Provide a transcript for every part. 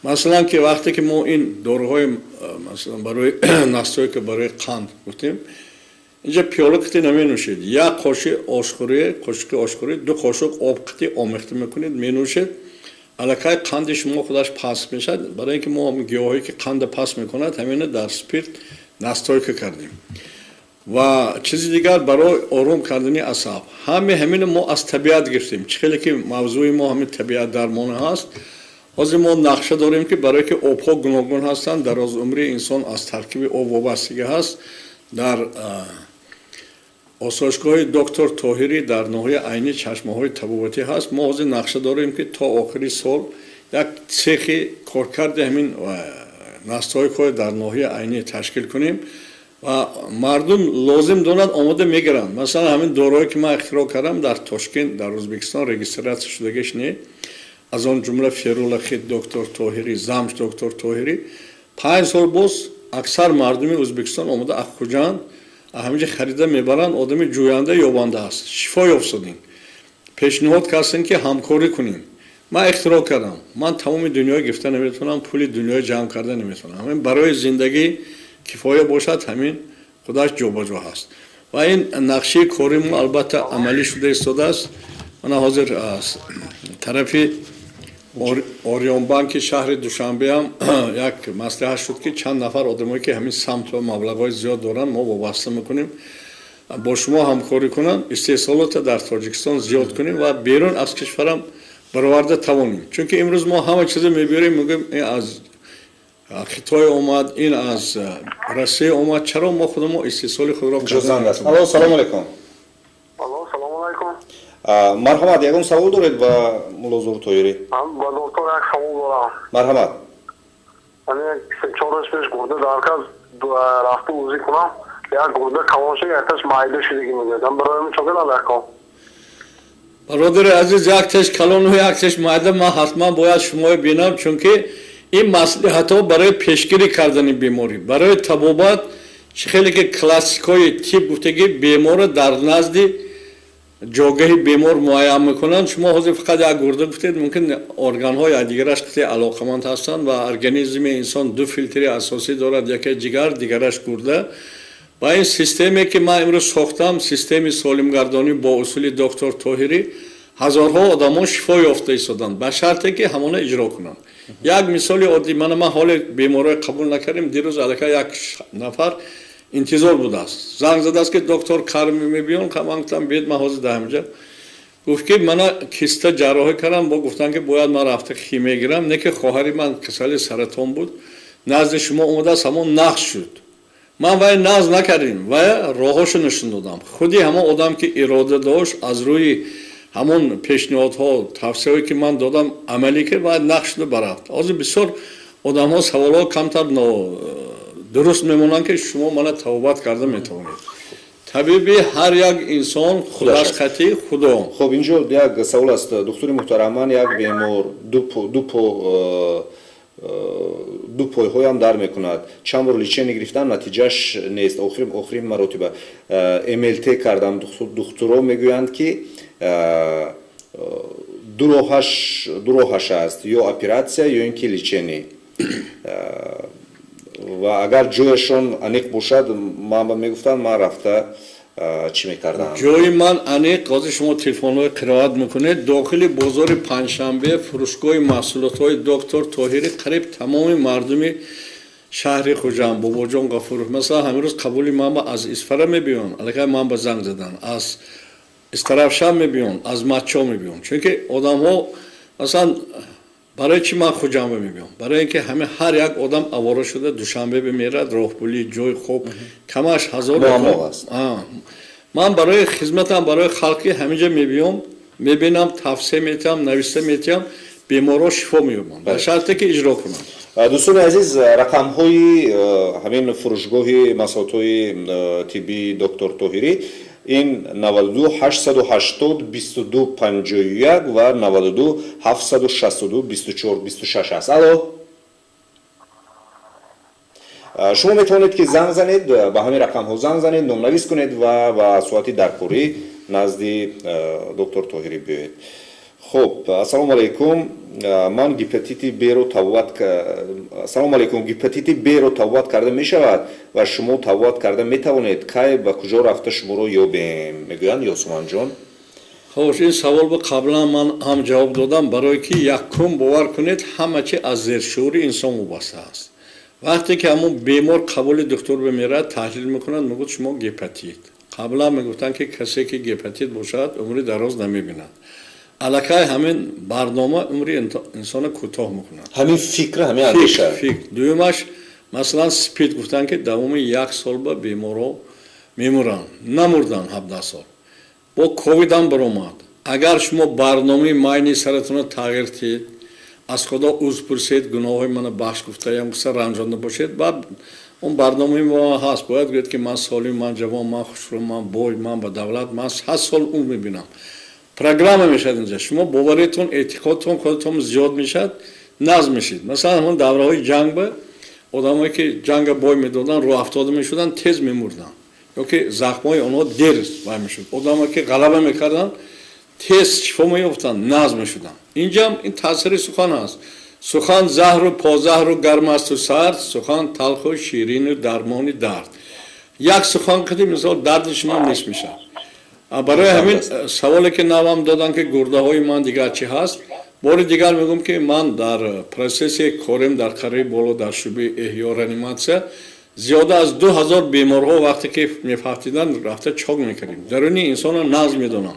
مثلا که وقتی که ما این داروهای مثلا برای نستایک برای قند گفتیم اینجا پیاله قطعی نمینوشید، یک قاشق آشخوری 2 قاشق آب قطعی آمیخته میکنید مینوشید، الکای قند شما خودش پس میشد. برای اینکه ما گیاهایی که قند پس میکند همینه در سپیرت نستایک کردیم. و چیزی دیگر برای آروم کردن اعصاب همین ما از طبیعت گرفتیم. خیلی که موضوع ما همین طبیعت درمان هست. حاضر ما نقشه داریم که برای که آبها گوناگون هستند، دراز عمری انسان از ترکیب آب وابستگی هست. در آسایشگاه دکتر طاهری در ناحیه عینی چشمه‌های طبابتی هست. ما حاضر نقشه داریم که تا آخری سال یک سیخ کارکرد همین نستایک‌های در ناحیه عینی تشکیل کنیم و مردم لازم دارند آماده میگیرند. مثلا همین دارویی که من اختراع کردم در تاشکند در ازبکستان رجیستراسیون شدگیش نه، از آن جمله فیرولخی دکتر طاهری، زمش دکتر طاهری. 5 سال باز اکثر مردم ازبکستان آماده اخوجان همینجا خریده میبرند. آدم جوینده یابنده است، شفا یافتیم. پیشنهاد کردن که همکاری کنیم. من اختراع کردم. من تمام دنیا گرفته نمیتونم، پول دنیا جمع کرده نمیتونم. همین برای زندگی کفایه باشد همین خودش جابجا هست. و این نقشه کاری ما البته عملی شده ایستاده است. من حاضر از طرف اوریون بانک شهر دوشنبه هم یک مصلحت شد که چند نفر آدمایی که همین سمت و مبلغای زیاد دارن ما وابسته میکنیم با شما همکاری کنن، استحصالات در تاجیکستان زیاد کنیم و بیرون از کشورم برآورده توانیم. چون که امروز ما همه چیز میبریم میگیم این از خطای اومد، این از روسیه اومد، چرا ما خودمون استحصال خود را جزاند است. الو سلام علیکم. الو سلام علیکم. مرحمت، یگون سوال دارید با ملازور طاهری؟ من با دکتر یک سوال دارم. مرحمت. من یک 4 روز پیش گرده درکاز رفته بازی کنم، یک گرده کمانشه یکتش معده شدگی میگردم، برای من چطور علاقه؟ برادر عزیز، یک تش کلان و یک تش معده من حتما باید شما بینم، چون که این مصلحت ها برای پیشگیری کردن بیماری، برای طبابت خیلی که کلاسیکای تیپ گفتگی بیمار در نزد جاگه بیمار معاین میکنن. شما حاضر فقط یک گرده گفتید، ممکن ارگان های دیگرش خیلی علاقمند هستند و ارگانیسم انسان 2 فیلتر اساسی دارد، یکی جگر دیگرش گرده. و این سیستمی که من امروز ساختم، سیستم سالم گردانی با اصول دکتر طاهری، هزارها آدم شفا یافته ایستادند به شرطی که همون اجرا کنند. یک مثال عادی، من حال بیماری قبول نکردیم. دیروز علاقه یک نفر انتظار بوده است، زنگ زده است که دکتر کار میبینم که من گفتم بیاد من حاضر ده همجا. گفت که من کیسته جراحی کردم، با گفتن که باید من رفته خیمه گیرم، نه که خواهری من کسل سرطان بود نزد شما اومده است، همون نقص شد. من وای ناز نکردیم و راهاشو نشون دادم. خودی همون آدم که اراده داشت از روی همون پیشنهادها توصیه‌ای که من دادم عملی که بعد نقش شده برافت. از بسیار آدم‌ها سوالا کمتر درست میمونن که شما من توبت کرده میتونید. طبیبی هر یک انسان خودش خطی خدا. خب اینجا یک سوال است دکتر محترم، من یک بیمار دو پای هم در میکند، چند بار لیچن گرفتم نتیجهش نیست، آخرین مراتب MLT کردم، دکترها میگویند که دو راهش است، یا اپراتسیا یا اینکه لیچنی و اگر جویشون انیق باشد من میگفتن من رفته چی میکردم. جوی من انیق قاضی شما تلفن های قرائت میکنید داخل بازار پنجشنبه فروشگاه محصولات های دکتر طاهری قریب تمام مردم شهر خوجام بابا جان غفور مثلا همین روز قبولی من از اسفره میبیان علاقه من به زنگ زدن، از استرافشان میبیان، از مچا میبیان. چون که آدم ها مثلا برای چی من خوجام میبیام؟ برای اینکه همه هر یک آدم آواره شده دوشنبه بمیرد، راهپولی جای خوب کمش هزار است. من برای خدمتم برای خلقی همینجا میبیام، میبینم توصیه میتم، نوشته میتم، بیمارا شفا میبینم به شرطی که اجرا کنم. دوستان عزیز، رقم های همین فروشگاه مساعات های طبی دکتر طاهری این 92 880 22 51 و 92 762 24 26 است. الو شما میتونید که زنگ زنید به همین رقم ها زنگ زنید، نامنویس کنید و با صورت درکاری نزد دکتر طاهری بیایید. خب السلام علیکم من گپاتیت بی رو توات السلام علیکم گپاتیت بی رو توات کرده می شود و شما توات کرده می توانید کی و کجا رفته شما رو یابیم میگویند یاسمن جان خوش این سوال با قبلا من هم جواب دادم برای که یکم باور کنید همه چی از زیرشعور انسان وابسته است وقتی که همون بیمار قبول دکتر بمیره تحلیل میکنند میگوید شما گپاتیت قبلا میگفتن که کسی که گپاتیت باشد عمری دراز نمیبیند الکی همین برنامه عمری انسان کوتاه میکنند همین فکر همین اندیشه فکر دویمش مثلا سپید گفتن که دوام 1 سال با بیمارو میمورن نمردن 17 سال با کووید هم برآمد اگر شما برنامه ماینی سرتون رو تغییر دهید از خدا عذر پرسید گناه من بخش گفتم که رنجانده باشید بعد اون برنامه ما هست باید گوید که من سالم من جوان من خوشرو من بوی من با دولت من 7 سال اون میبینم پروگرام میشد اینجا شما باورتون اعتقادتون خودتون زیاد میشد نظم میشید مثلا همون دوره‌های جنگ به آدمایی که جنگ بوی میدادن رو افتاده میشدن تیز میمردن یا که زخمای اونها دیر وای میشد آدمایی که غلبه میکردن تیز شفا میافتن نظم میشدن اینجا هم این تاثیر سخن است سخن زهر و پازهر و گرم است و سرد سخن تلخ و شیرین و درمان درد یک سخن کدی مثال درد شما نیست میشه برای همین سوالی که نوام دادن که گرده های من دیگر چی هست بار دیگر میگم که من در پروسس کارم در کاری بالا در شعبه احیا رانیماسیا زیاده از 2000 بیمارها وقتی که میفهمیدن رفته چاق میکردیم درونی انسان رو نظم میدونم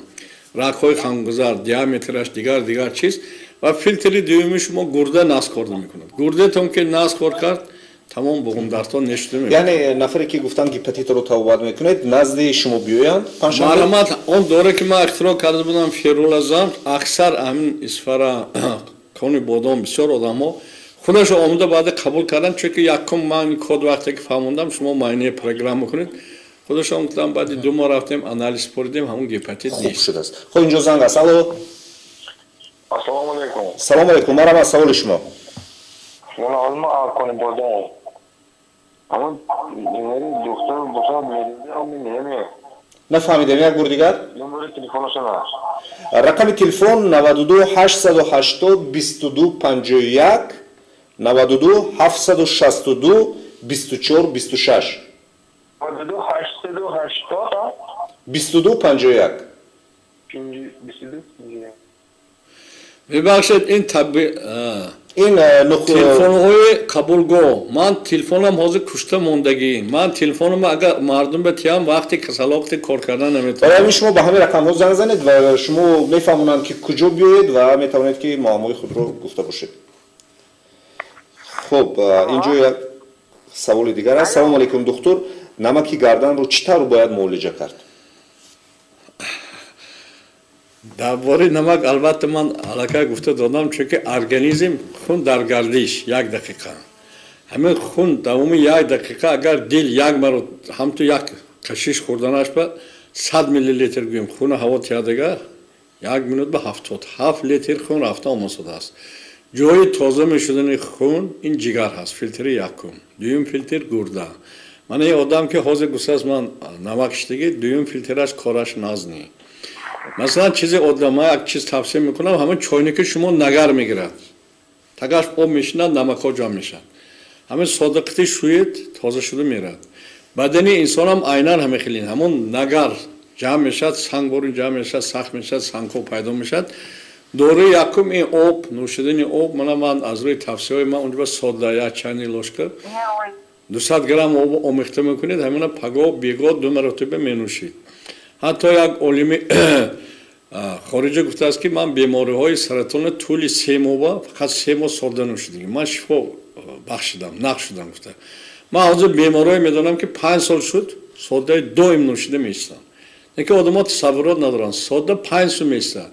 رگ‌های خونگذار دیامترش دیگر چیز و فیلتری دومی شما گرده نسخورده میکنه گرده تون که نسخور کرد تمام بغم دردتون نشده میکنه یعنی نفری که گفتن گپاتیت رو توات میکنید نزد شما بیاین معلومات اون دوره که ما اختراع کرده بودم فیرولازم اکثر همین اسفر کونی بادام بسیار آدم‌ها خودش آمده بعد قبول کردن چون که یکم من کد وقتی که فهمیدم شما معنی پروگرام میکنید خودش گفتم بعد 2 ماه رفتیم آنالیز کردیم همون گپاتیت نیست شده است خب اینجا زنگ است الو السلام علیکم سلام علیکم مرحبا سوال شما من آلما آکونی بودم اما دکتر بسیار میدیدم اما نمیاد نفهمیدم یک بار دیگر نمبر تلفنشون هست رقم تلفن 92 880 22 51 92 762 24 26 92 880 22 51 22 ببخشید این این تلفن های قبولگو من تلفنم حاضر کشته موندگی من تلفنم اگر مردم بتیام وقتی کسالات کار کردن نمیتونم برای شما به همین رقم ها زنگ زنید و شما میفهمونن که کجا بیایید و میتوانید که معامله خود رو گفته باشید خب اینجا یک سوال دیگر است سلام علیکم دکتر نمک گردن رو چطور باید معالجه کرد درباره نمک البته من علاقه گفته دادم چون که ارگانیسم خون در گردش 1 دقیقه همین خون دوام 1 دقیقه اگر دل یک مرد هم تو یک کشیش خوردنش به 100 میلی لیتر گویم خون هوا تیادگه 1 منوت به 77 لیتر خون رفته آمده است جای تازه میشدن خون این جگر هست فیلتر یکم دوم فیلتر گرده من یه آدم که حاضر گوشه از من نمک شدگی دوم فیلترش کارش نازنی مثلا چیزی آدم یک چیز توصیه میکنم همون چاینک شما نگر میگیرد تگرش آب میشند نمک ها جمع میشن همین صادقتی شوید تازه شده میرد بدن انسان هم عیناً همه خیلی همون نگر جمع میشد سنگ بارون جمع میشد سخت میشد سنگ ها پیدا میشد دوره یکم این آب نوشیدن آب من از روی توصیه های من اونجا ساده یک چانی لشکر 200 گرم آب آمیخته میکنید همین پگاه بیگاه 2 مرتبه مینوشید حتی یک عالم خارجی گفته است که من بیماری های سرطان طول 3 ماه فقط 3 ماه ساده نوشیدم من شفا بخشیدم نقش شدم گفته من حاضر بیماری میدونم که 5 سال شد ساده دائم نوشیده میستم نه که آدم‌ها تصورات ندارن ساده 5 سال میستن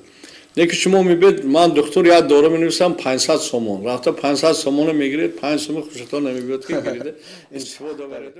نه که شما میبینید من دکتر یاد دوره مینویسم 500 سومون رفته 500 سومون میگیرید 5 سومون خوشتون نمیبینید که گیرید استفاده برید